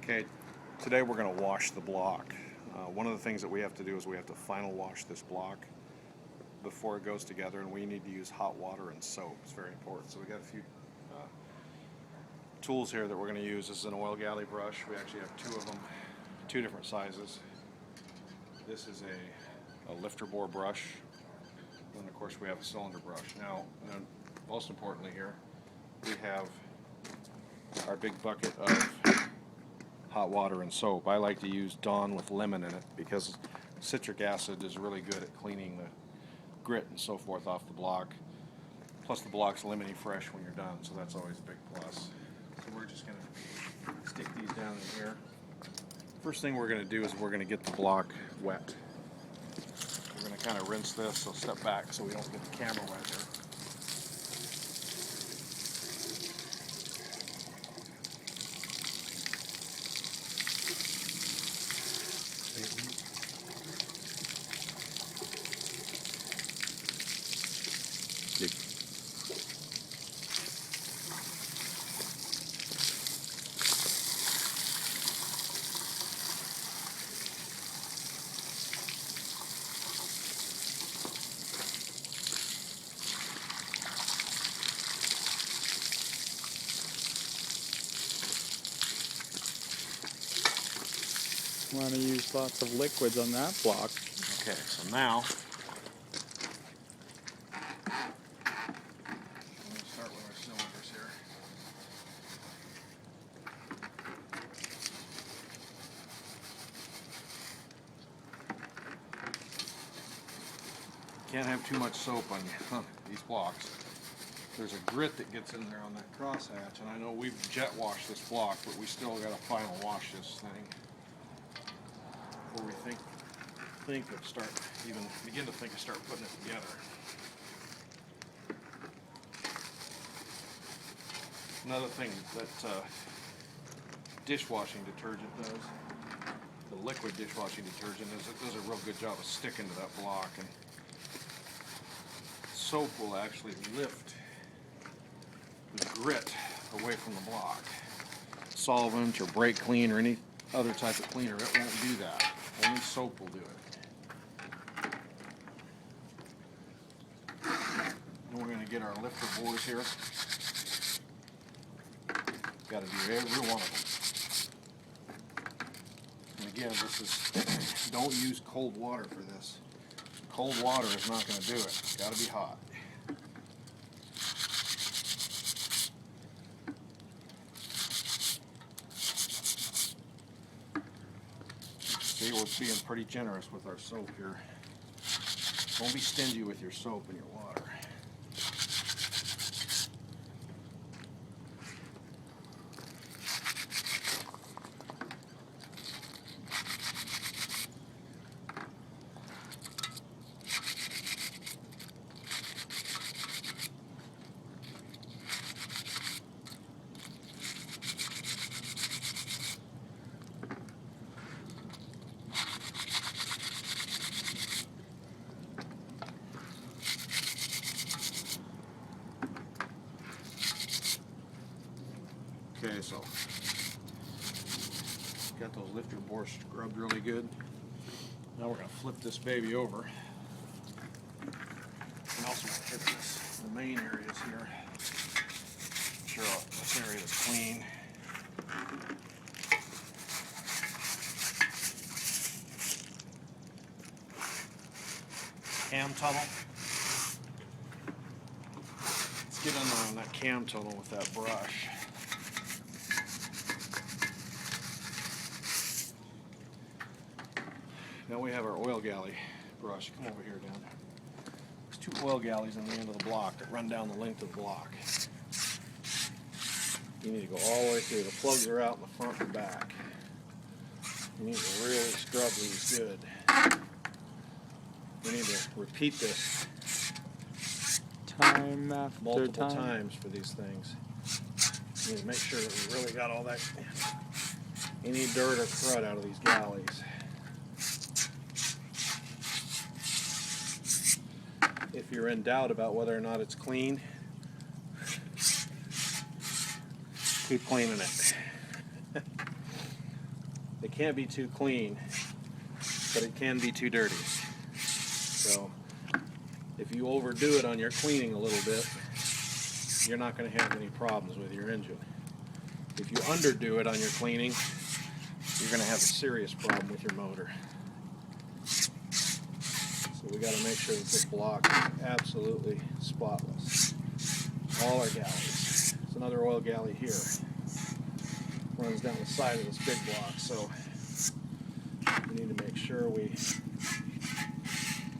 Okay, today we're going to wash the block. One of the things that we have to do is we have to final wash this block before it goes together, and we need to use hot water and soap. It's very important. So we got a few tools here that we're going to use. This is an oil galley brush. We actually have two of them, two different sizes. This is a lifter bore brush, and of course we have a cylinder brush. Now, most importantly here, we have our big bucket of hot water and soap. I like to use Dawn with lemon in it because citric acid is really good at cleaning the grit and so forth off the block. Plus the block's lemony fresh when you're done, so that's always a big plus. So we're just going to stick these down in here. First thing we're going to do is we're going to get the block wet. We're going to kind of rinse this, so step back so we don't get the camera wet here. Want to use lots of liquids on that block. Okay, so now I'm going to start with our cylinders here. Can't have too much soap on these blocks. There's a grit that gets in there on that crosshatch, and I know we've jet washed this block, but we still got to final wash this thing before we begin to think of start putting it together. Another thing that dishwashing detergent does, the liquid dishwashing detergent, is it does a real good job of sticking to that block, and soap will actually lift the grit away from the block. Solvent or brake clean or any other type of cleaner, it won't do that. Only soap will do it. Then we're going to get our lifter bores here. Got to do every one of them. And again, this is don't use cold water for this. Cold water is not going to do it. It's got to be hot. See, we're being pretty generous with our soap here. Don't be stingy with your soap and your water. Okay, so got those lifter bores scrubbed really good. Now we're going to flip this baby over. And also hit the main areas here. Make sure this area is clean. Cam tunnel. Let's get in there on that cam tunnel with that brush. Now we have our oil galley brush. Come over here, Dan. There's two oil galleys on the end of the block that run down the length of the block. You need to go all the way through. The plugs are out in the front and back. You need to really scrub these good. We need to repeat this Time after multiple time. times for these things. You need to make sure that we really got all that, any dirt or crud out of these galleys. If you're in doubt about whether or not it's clean, keep cleaning it. It can't be too clean, but it can be too dirty. So if you overdo it on your cleaning a little bit, you're not going to have any problems with your engine. If you underdo it on your cleaning, you're going to have a serious problem with your motor. So we got to make sure that this block is absolutely spotless. All our galleys. There's another oil galley here. Runs down the side of this big block, so we need to make sure we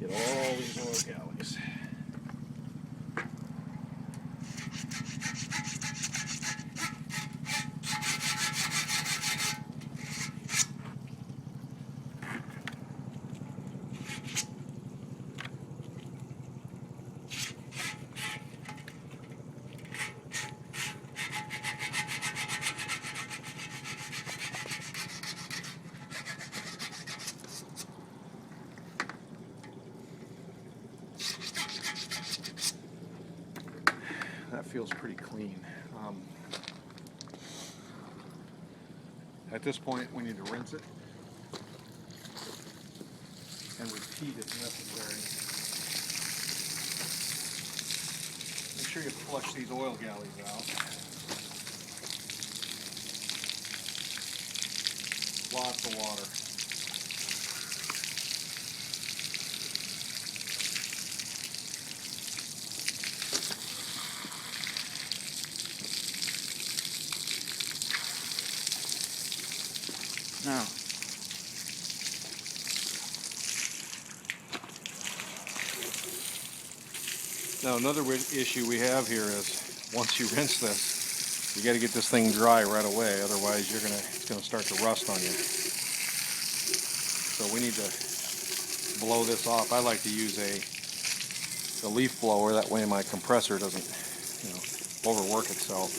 get all these oil galleys. That feels pretty clean. At this point, we need to rinse it and repeat if necessary. Make sure you flush these oil galleys out. Lots of water. Now, Now another issue we have here is once you rinse this, you got to get this thing dry right away. Otherwise, it's gonna start to rust on you. So we need to blow this off. I like to use a leaf blower. That way my compressor doesn't, overwork itself.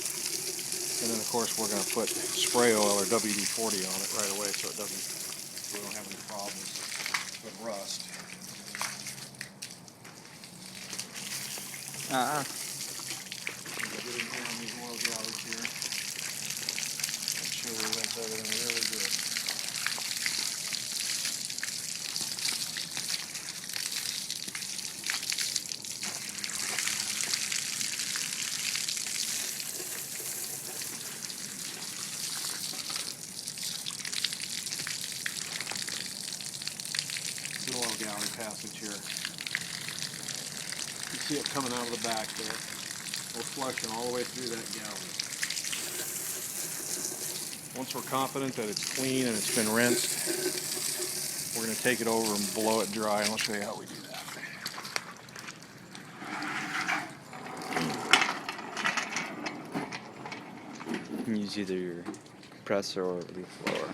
And then of course we're going to put spray oil or WD-40 on it right away so we don't have any problems with rust. Get in here on these oil galleys here. Make sure we rinse everything really good. The oil galley passage here. You see it coming out of the back there. We're flushing all the way through that galley. Once we're confident that it's clean and it's been rinsed, we're going to take it over and blow it dry, and I'll show you how we do that. you can use either your compressor or leaf blower.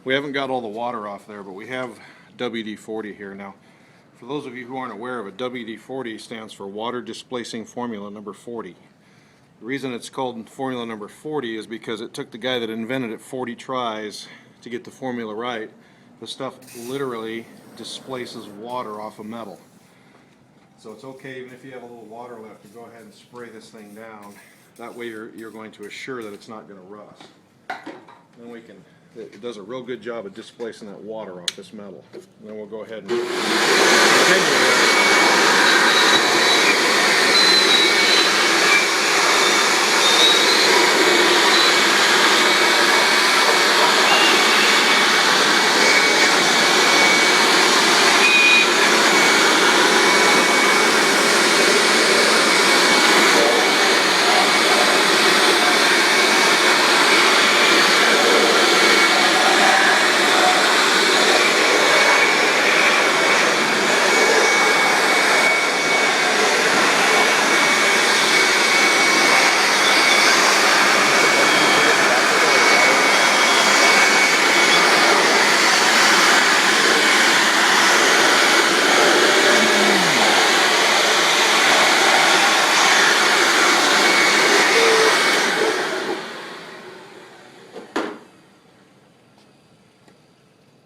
We haven't got all the water off there, but we have WD-40 here now. For those of you who aren't aware of it, WD-40 stands for Water Displacing Formula number 40. The reason it's called formula number 40 is because it took the guy that invented it 40 tries to get the formula right. The stuff literally displaces water off of metal. So it's okay even if you have a little water left to go ahead and spray this thing down. That way you're going to assure that it's not going to rust. Then it does a real good job of displacing that water off this metal. And then we'll go ahead and continue.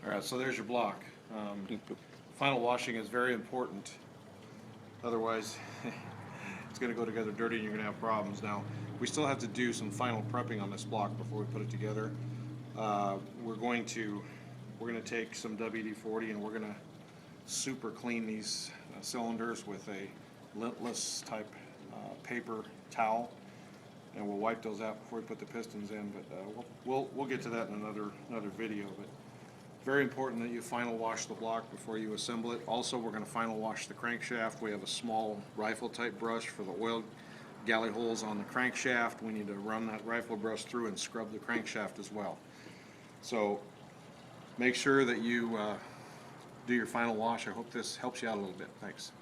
Alright, so there's your block. Final washing is very important. Otherwise, it's going to go together dirty and you're going to have problems. Now, we still have to do some final prepping on this block before we put it together. We're going to take some WD-40 and we're going to super clean these cylinders with a lintless type paper towel, and we'll wipe those out before we put the pistons in. But we'll get to that in another video. But very important that you final wash the block before you assemble it. Also, we're going to final wash the crankshaft. We have a small rifle type brush for the oil galley holes on the crankshaft. We need to run that rifle brush through and scrub the crankshaft as well. So make sure that you do your final wash. I hope this helps you out a little bit. Thanks.